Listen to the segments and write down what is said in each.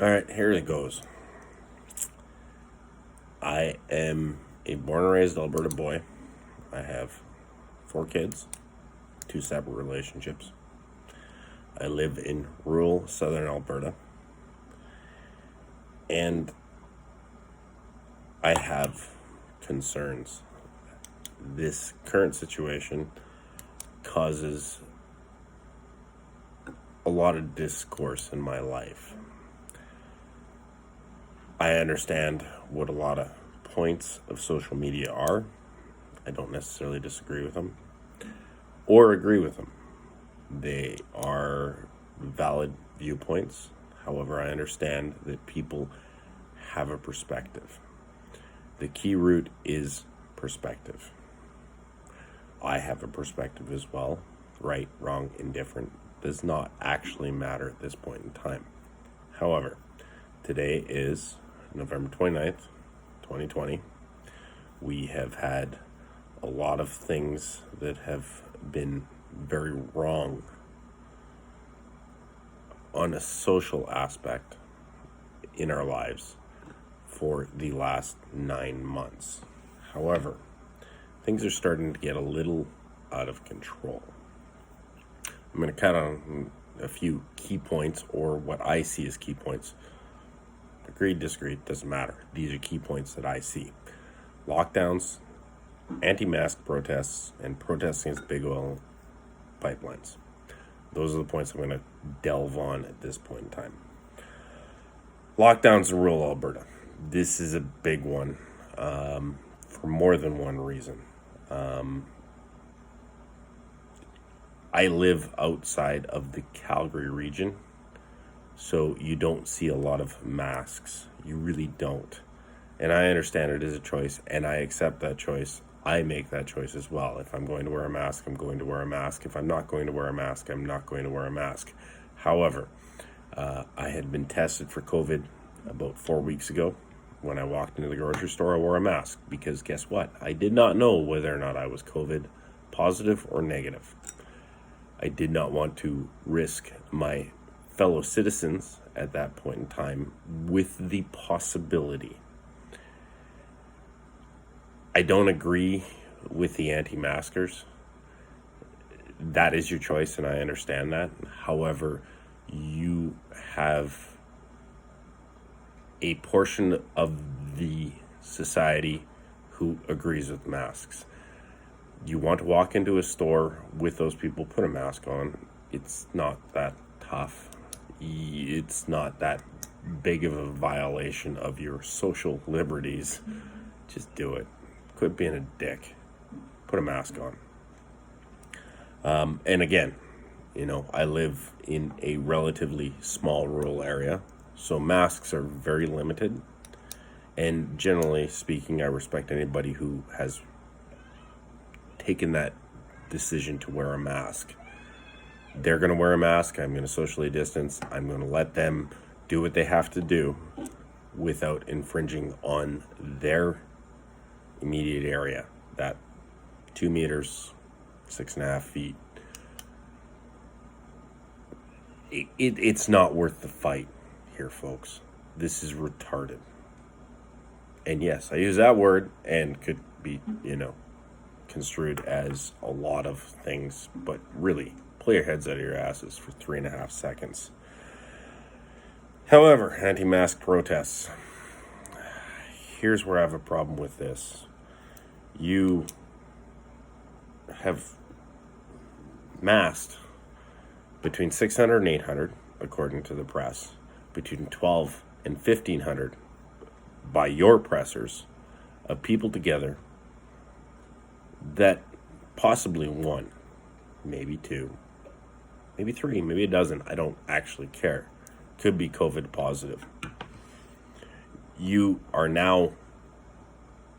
All right, here it goes. I am a born and raised Alberta boy. I have 4 kids, 2 separate relationships. I live in rural southern Alberta. And I have concerns. This current situation causes a lot of discourse in my life. I understand what a lot of points of social media are. I don't necessarily disagree with them or agree with them. They are valid viewpoints. However, I understand that people have a perspective. The key root is perspective. I have a perspective as well. Right, wrong, indifferent does not actually matter at this point in time. However, today is November 29th, 2020. We have had a lot of things that have been very wrong on a social aspect in our lives for the last 9 months. However, things are starting to get a little out of control. I'm going to cut on a few key points, or what I see as key points. Agreed, disagreed, doesn't matter. These are key points that I see. Lockdowns, anti-mask protests, and protests against big oil pipelines. Those are the points I'm going to delve on at this point in time. Lockdowns in rural Alberta. This is a big one for more than one reason. I live outside of the Calgary region, so you don't see a lot of masks. You really don't. And I understand it is a choice, and I accept that choice. I make that choice as well. If I'm going to wear a mask, I'm going to wear a mask. If I'm not going to wear a mask, I'm not going to wear a mask. However, I had been tested for COVID about 4 weeks ago. When I walked into the grocery store, I wore a mask because guess what? I did not know whether or not I was COVID positive or negative. I did not want to risk my fellow citizens at that point in time with the possibility. I don't agree with the anti-maskers. That is your choice, and I understand that. However, you have a portion of the society who agrees with masks. You want to walk into a store with those people, put a mask on. It's not that tough. It's not that big of a violation of your social liberties. Just do it. Quit being a dick. Put a mask on. And again, I live in a relatively small rural area, so masks are very limited. And generally speaking, I respect anybody who has taken that decision to wear a mask. They're going to wear a mask. I'm going to socially distance. I'm going to let them do what they have to do without infringing on their immediate area. That 2 meters, 6.5 feet. It's not worth the fight here, folks. This is retarded. And yes, I use that word and could be, construed as a lot of things, but really, pull your heads out of your asses for 3.5 seconds. However, anti-mask protests. Here's where I have a problem with this. You have masked between 600 and 800, according to the press, between 12 and 1,500 by your pressers of people together that possibly one, maybe two, maybe three, maybe a dozen, I don't actually care, could be COVID positive. You are now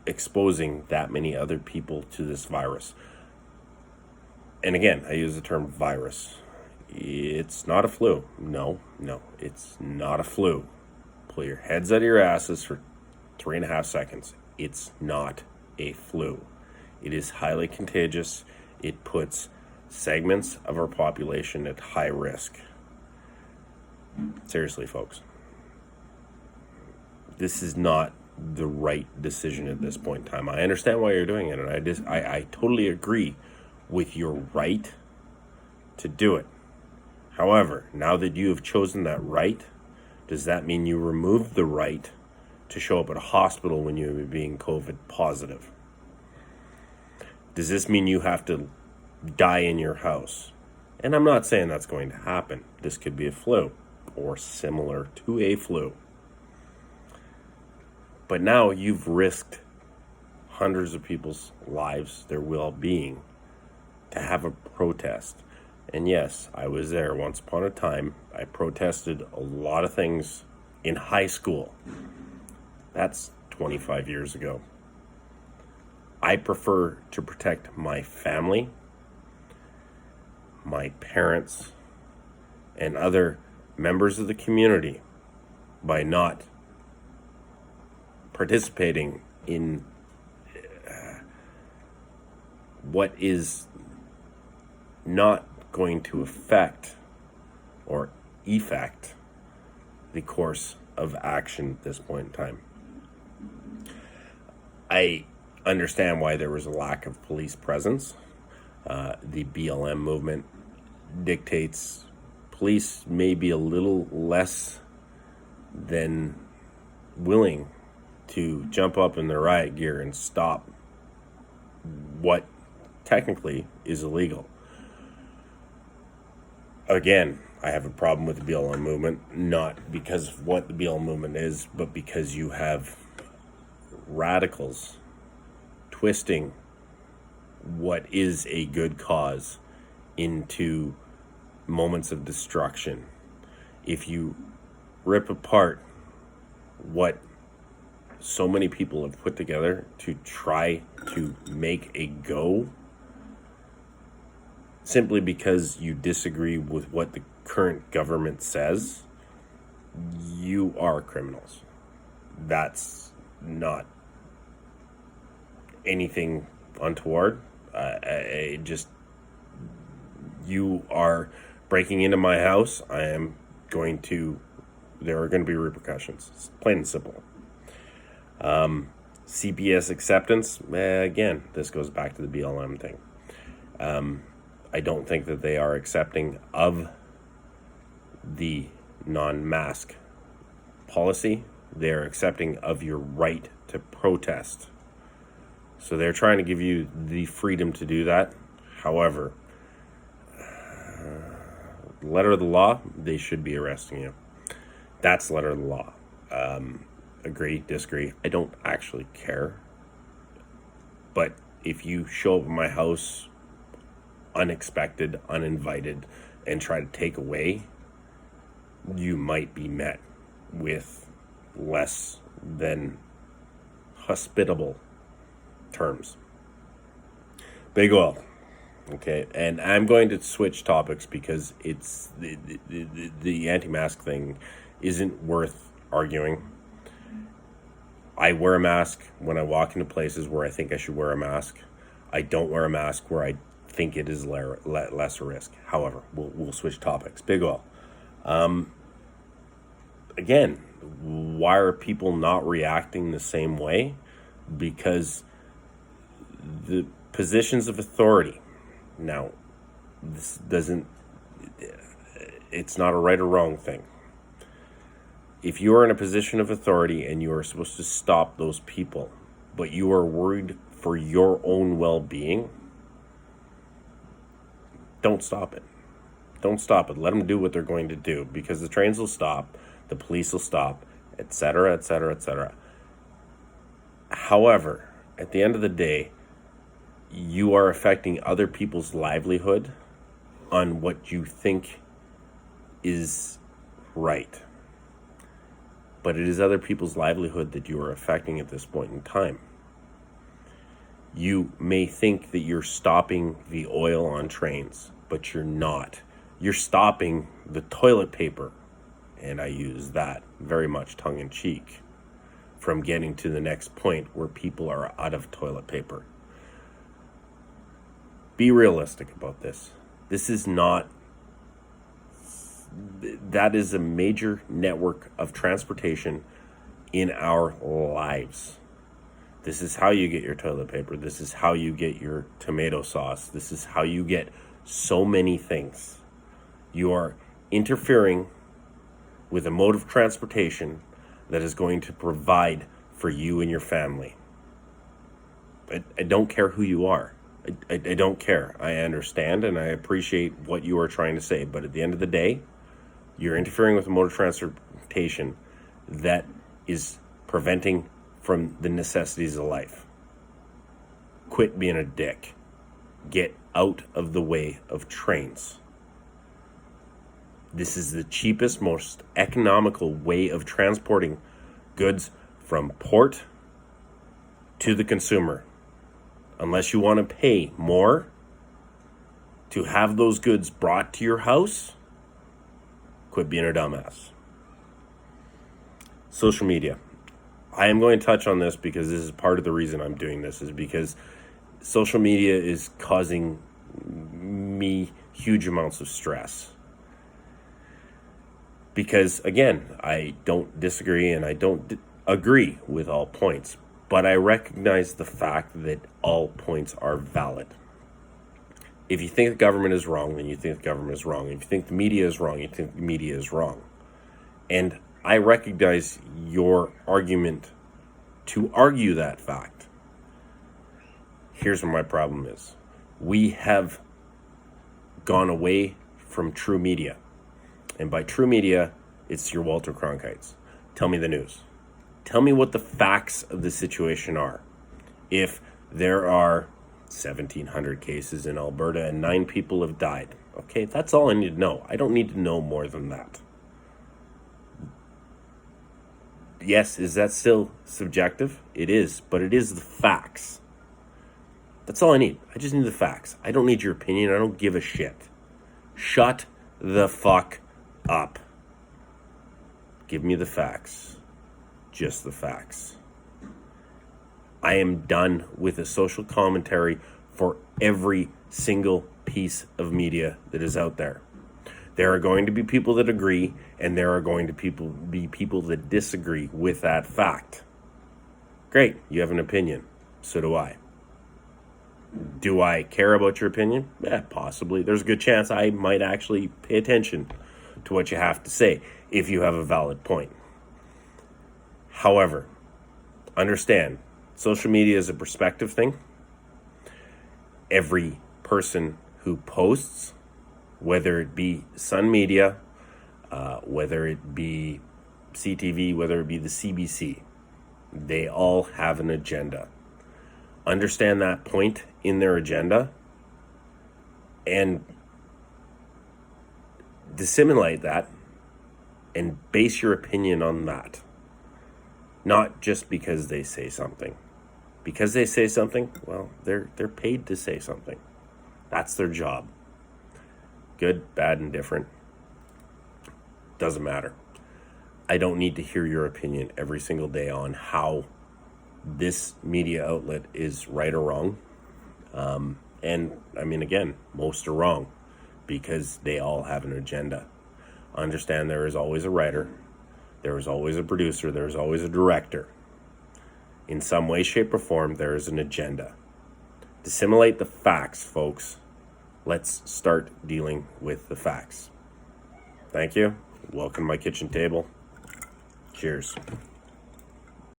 exposing that many other people to this virus. And again, I use the term virus. It's not a flu. No, it's not a flu. Pull your heads out of your asses for 3.5 seconds. It's not a flu. It is highly contagious. It puts segments of our population at high risk. Seriously, folks. this is not the right decision at this point in time. I understand why you're doing it, and I totally agree with your right to do it. However, now that you have chosen that right, does that mean you remove the right to show up at a hospital when you're being COVID positive? Does this mean you have to die in your house? And I'm not saying that's going to happen. This could be a flu or similar to a flu. But now you've risked hundreds of people's lives, their well-being, to have a protest. And yes, I was there once upon a time. I protested a lot of things in high school. That's 25 years ago. I prefer to protect my family, my parents, and other members of the community by not participating in what is not going to affect or effect the course of action at this point in time. I understand why there was a lack of police presence. The BLM movement dictates police may be a little less than willing to jump up in their riot gear and stop what technically is illegal. Again, I have a problem with the BLM movement, not because of what the BLM movement is, but because you have radicals twisting what is a good cause into moments of destruction. If you rip apart what so many people have put together to try to make a go, simply because you disagree with what the current government says, you are criminals. That's not anything untoward. You are breaking into my house. There are going to be repercussions. It's plain and simple. CPS acceptance, again, this goes back to the BLM thing. I don't think that they are accepting of the non-mask policy. They're accepting of your right to protest. So they're trying to give you the freedom to do that. However, letter of the law, they should be arresting you. That's letter of the law. Agree, disagree, I don't actually care. But if you show up at my house unexpected, uninvited, and try to take away, you might be met with less than hospitable terms. Big oil. Okay, and I'm going to switch topics because it's the anti-mask thing isn't worth arguing. I wear a mask when I walk into places where I think I should wear a mask. I don't wear a mask where I think it is lesser risk. However, we'll switch topics. Big oil. Again, why are people not reacting the same way? Because the positions of authority. Now, it's not a right or wrong thing. If you are in a position of authority and you are supposed to stop those people, but you are worried for your own well-being, don't stop it. Don't stop it. Let them do what they're going to do, because the trains will stop, the police will stop, etc., etc., etc. However, at the end of the day, you are affecting other people's livelihood on what you think is right. But it is other people's livelihood that you are affecting at this point in time. You may think that you're stopping the oil on trains, but you're not. You're stopping the toilet paper, and I use that very much tongue-in-cheek, from getting to the next point where people are out of toilet paper. Be realistic about this. This is not... That is a major network of transportation in our lives. This is how you get your toilet paper. This is how you get your tomato sauce. This is how you get so many things. You are interfering with a mode of transportation that is going to provide for you and your family. I don't care who you are. I don't care. I understand and I appreciate what you are trying to say. But at the end of the day, you're interfering with a mode of transportation that is preventing from the necessities of life. Quit being a dick. Get out of the way of trains. This is the cheapest, most economical way of transporting goods from port to the consumer. Unless you want to pay more to have those goods brought to your house, quit being a dumbass. Social media. I am going to touch on this because this is part of the reason I'm doing this, is because social media is causing me huge amounts of stress. Because, again, I don't disagree and I don't agree with all points, but I recognize the fact that all points are valid. If you think the government is wrong, then you think the government is wrong. If you think the media is wrong, you think the media is wrong. And I recognize your argument to argue that fact. Here's where my problem is. We have gone away from true media. And by true media, it's your Walter Cronkites. Tell me the news. Tell me what the facts of the situation are. If there are 1,700 cases in Alberta and 9 people have died, okay, that's all I need to know. I don't need to know more than that. Yes, is that still subjective? It is, but it is the facts. That's all I need. I just need the facts. I don't need your opinion. I don't give a shit. Shut the fuck up. Give me the facts. Just the facts. I am done with a social commentary for every single piece of media that is out there. There are going to be people that agree, and there are going to be people that disagree with that fact. Great, you have an opinion. So do I. Do I care about your opinion? Yeah, possibly. There's a good chance I might actually pay attention to what you have to say if you have a valid point. However, understand, social media is a perspective thing. Every person who posts, whether it be Sun Media, whether it be CTV, whether it be the CBC, they all have an agenda. Understand that point in their agenda and disseminate that and base your opinion on that. Not just because they say something. Because they say something, well, they're paid to say something. That's their job. Good, bad, and different. Doesn't matter. I don't need to hear your opinion every single day on how this media outlet is right or wrong. And I mean, again, most are wrong because they all have an agenda. Understand there is always a writer. There is always a producer. There is always a director. In some way, shape, or form, there is an agenda. Disseminate the facts, folks. Let's start dealing with the facts. Thank you. Welcome to my kitchen table. Cheers.